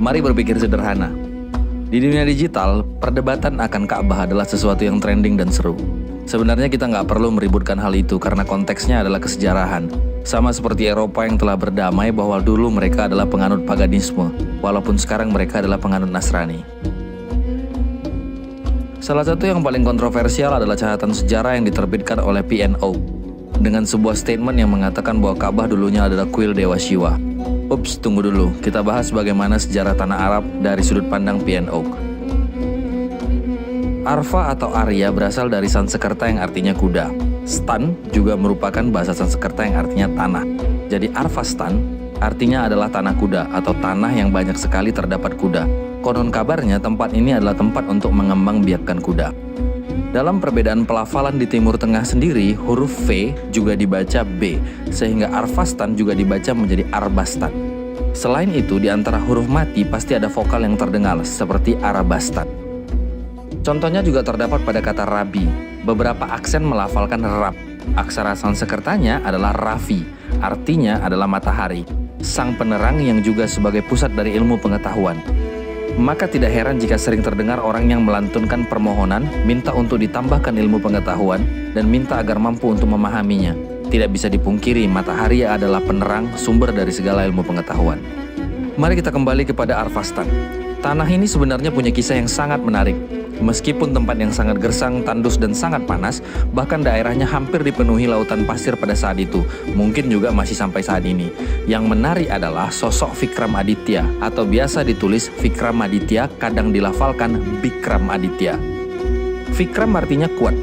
Mari berpikir sederhana. Di dunia digital, perdebatan akan Ka'bah adalah sesuatu yang trending dan seru. Sebenarnya kita nggak perlu meributkan hal itu karena konteksnya adalah kesejarahan. Sama seperti Eropa yang telah berdamai bahwa dulu mereka adalah penganut paganisme, walaupun sekarang mereka adalah penganut Nasrani. Salah satu yang paling kontroversial adalah catatan sejarah yang diterbitkan oleh P&O dengan sebuah statement yang mengatakan bahwa Ka'bah dulunya adalah kuil Dewa Shiva. Ups, tunggu dulu, kita bahas bagaimana sejarah tanah Arab dari sudut pandang P&O. Arfa atau Arya berasal dari Sansekerta yang artinya kuda. Stan juga merupakan bahasa Sansekerta yang artinya tanah. Jadi Arfastan artinya adalah tanah kuda atau tanah yang banyak sekali terdapat kuda. Konon kabarnya tempat ini adalah tempat untuk mengembangbiakkan kuda. Dalam perbedaan pelafalan di Timur Tengah sendiri, huruf V juga dibaca B, sehingga Arfastan juga dibaca menjadi Arbastan. Selain itu, di antara huruf mati pasti ada vokal yang terdengar, seperti Arabastan. Contohnya juga terdapat pada kata Rabi. Beberapa aksen melafalkan Rab. Aksara Sansekertanya adalah Rafi, artinya adalah matahari, sang penerang yang juga sebagai pusat dari ilmu pengetahuan. Maka tidak heran jika sering terdengar orang yang melantunkan permohonan, minta untuk ditambahkan ilmu pengetahuan, dan minta agar mampu untuk memahaminya. Tidak bisa dipungkiri, matahari adalah penerang, sumber dari segala ilmu pengetahuan. Mari kita kembali kepada Arfastan. Tanah ini sebenarnya punya kisah yang sangat menarik. Meskipun tempat yang sangat gersang, tandus, dan sangat panas, bahkan daerahnya hampir dipenuhi lautan pasir pada saat itu, mungkin juga masih sampai saat ini. Yang menarik adalah sosok Vikramaditya, atau biasa ditulis Vikramaditya, kadang dilafalkan Bikramaditya. Vikram artinya kuat,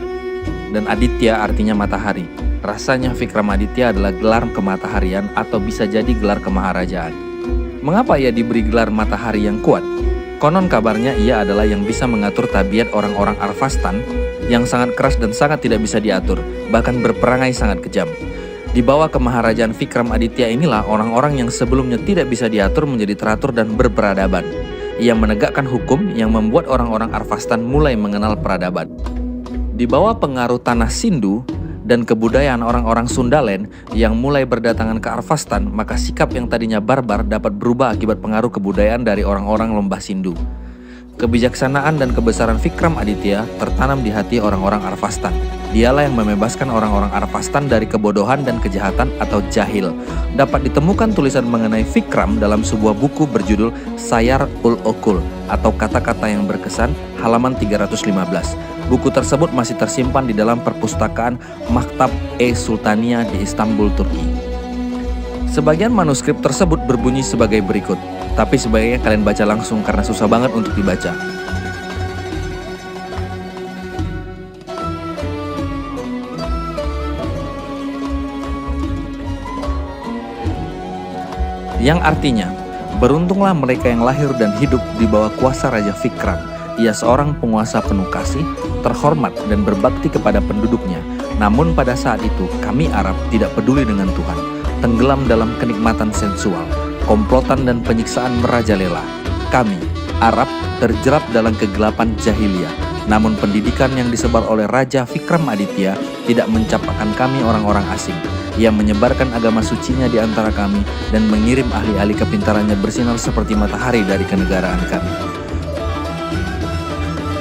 dan Aditya artinya matahari. Rasanya Vikramaditya adalah gelar kemataharian atau bisa jadi gelar kemaharajaan. Mengapa ia diberi gelar matahari yang kuat? Konon kabarnya ia adalah yang bisa mengatur tabiat orang-orang Arfastan yang sangat keras dan sangat tidak bisa diatur, bahkan berperangai sangat kejam. Di bawah kemaharajaan Vikramaditya inilah orang-orang yang sebelumnya tidak bisa diatur menjadi teratur dan berperadaban. Ia menegakkan hukum yang membuat orang-orang Arfastan mulai mengenal peradaban. Di bawah pengaruh tanah Sindu dan kebudayaan orang-orang Sundalen yang mulai berdatangan ke Arfastan, maka sikap yang tadinya barbar dapat berubah akibat pengaruh kebudayaan dari orang-orang lembah Sindu. Kebijaksanaan dan kebesaran Vikramaditya tertanam di hati orang-orang Arfastan. Dialah yang membebaskan orang-orang Arfastan dari kebodohan dan kejahatan atau jahil. Dapat ditemukan tulisan mengenai Vikram dalam sebuah buku berjudul Sayar-ul-Okul atau kata-kata yang berkesan, halaman 315. Buku tersebut masih tersimpan di dalam perpustakaan Maktab-e-Sultania di Istanbul, Turki. Sebagian manuskrip tersebut berbunyi sebagai berikut, tapi sebaiknya kalian baca langsung karena susah banget untuk dibaca. Yang artinya, beruntunglah mereka yang lahir dan hidup di bawah kuasa Raja Vikram. Ia seorang penguasa penuh kasih, terhormat dan berbakti kepada penduduknya. Namun pada saat itu, kami Arab tidak peduli dengan Tuhan, tenggelam dalam kenikmatan sensual, komplotan dan penyiksaan merajalela. Kami, Arab, terjerap dalam kegelapan jahiliyah. Namun pendidikan yang disebar oleh Raja Vikramaditya tidak mencapakan kami orang-orang asing. Ia menyebarkan agama sucinya di antara kami dan mengirim ahli-ahli kepintarannya bersinar seperti matahari dari kenegaraan kami.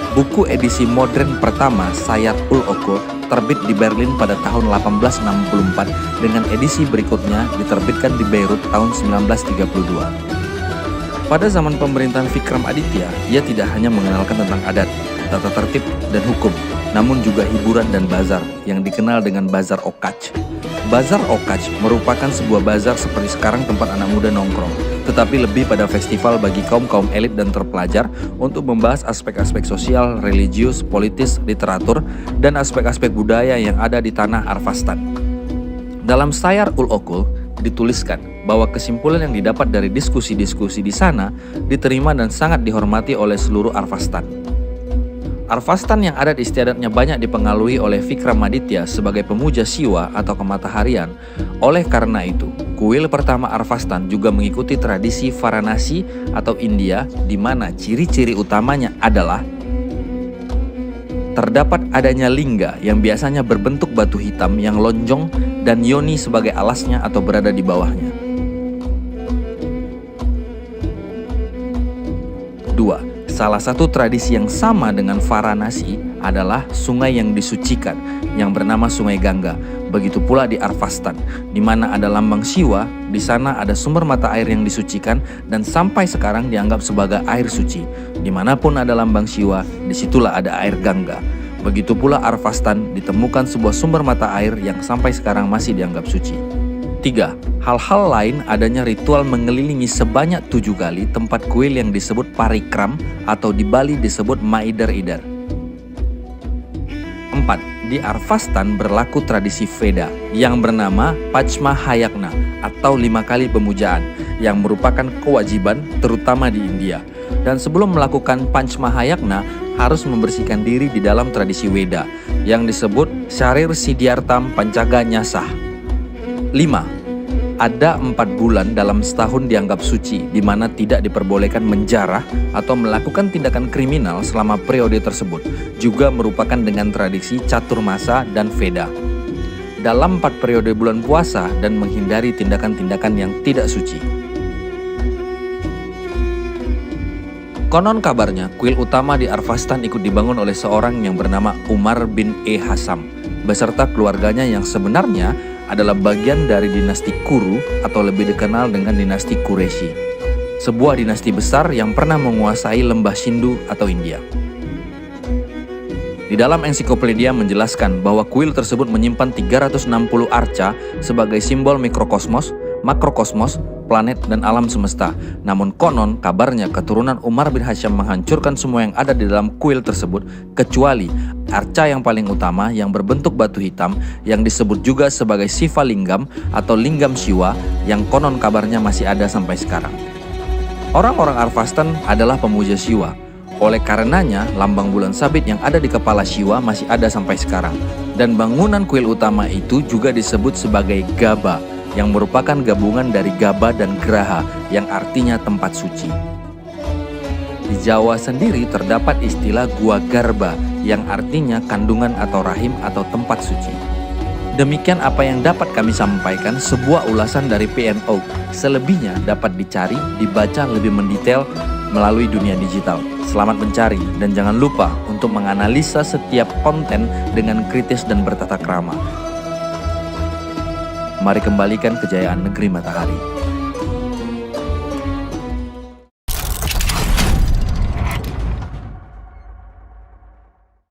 Buku edisi modern pertama Sayar-ul-Okul terbit di Berlin pada tahun 1864 dengan edisi berikutnya diterbitkan di Beirut tahun 1932. Pada zaman pemerintahan Vikramaditya, ia tidak hanya mengenalkan tentang adat, tata tertib, dan hukum, namun juga hiburan dan bazar yang dikenal dengan Bazar Okaj. Bazar Okaj merupakan sebuah bazar seperti sekarang tempat anak muda nongkrong, tetapi lebih pada festival bagi kaum-kaum elit dan terpelajar untuk membahas aspek-aspek sosial, religius, politis, literatur, dan aspek-aspek budaya yang ada di tanah Arfastan. Dalam Sayar-ul-Okul dituliskan bahwa kesimpulan yang didapat dari diskusi-diskusi di sana diterima dan sangat dihormati oleh seluruh Arfastan. Arfastan yang adat istiadatnya banyak dipengaruhi oleh Vikramaditya sebagai pemuja Siwa atau kemataharian. Oleh karena itu, kuil pertama Arfastan juga mengikuti tradisi Varanasi atau India, di mana ciri-ciri utamanya adalah terdapat adanya lingga yang biasanya berbentuk batu hitam yang lonjong dan yoni sebagai alasnya atau berada di bawahnya. Kedua, salah satu tradisi yang sama dengan Varanasi adalah sungai yang disucikan yang bernama Sungai Gangga. Begitu pula di Arphastan, di mana ada lambang Shiva. Di sana ada sumber mata air yang disucikan dan sampai sekarang dianggap sebagai air suci. Dimanapun ada lambang Shiva, disitulah ada air Gangga. Begitu pula Arphastan ditemukan sebuah sumber mata air yang sampai sekarang masih dianggap suci. 3. Hal-hal lain adanya ritual mengelilingi sebanyak 7 kali tempat kuil yang disebut parikram atau di Bali disebut Maider-Ider. 4. Di Arphastan berlaku tradisi Veda yang bernama Pachmahayagna atau 5 kali pemujaan yang merupakan kewajiban terutama di India. Dan sebelum melakukan Pachmahayagna harus membersihkan diri di dalam tradisi Veda yang disebut Sharir Siddhyartham Pancaga Nyasah. 5. Ada 4 bulan dalam setahun dianggap suci, di mana tidak diperbolehkan menjarah atau melakukan tindakan kriminal selama periode tersebut, juga merupakan dengan tradisi Caturmasa dan Veda. Dalam 4 periode bulan puasa dan menghindari tindakan-tindakan yang tidak suci. Konon kabarnya, kuil utama di Arphastan ikut dibangun oleh seorang yang bernama Umar bin Hasam, beserta keluarganya yang sebenarnya adalah bagian dari dinasti Kuru atau lebih dikenal dengan dinasti Quraisy, sebuah dinasti besar yang pernah menguasai lembah Sindhu atau India. Di dalam ensiklopedia menjelaskan bahwa kuil tersebut menyimpan 360 arca sebagai simbol mikrokosmos, makrokosmos, planet, dan alam semesta. Namun konon kabarnya keturunan Umar bin Hasham menghancurkan semua yang ada di dalam kuil tersebut kecuali arca yang paling utama yang berbentuk batu hitam yang disebut juga sebagai Shiva Lingam atau Lingam Shiva yang konon kabarnya masih ada sampai sekarang. Orang-orang Arphastan adalah pemuja Shiva. Oleh karenanya, lambang bulan sabit yang ada di kepala Shiva masih ada sampai sekarang. Dan bangunan kuil utama itu juga disebut sebagai Gaba, yang merupakan gabungan dari Gaba dan Graha, yang artinya tempat suci. Di Jawa sendiri terdapat istilah Gua Garba, yang artinya kandungan atau rahim atau tempat suci. Demikian apa yang dapat kami sampaikan, sebuah ulasan dari PNO. Selebihnya dapat dicari, dibaca lebih mendetail melalui dunia digital. Selamat mencari dan jangan lupa untuk menganalisa setiap konten dengan kritis dan bertata krama. Mari kembalikan kejayaan negeri matahari.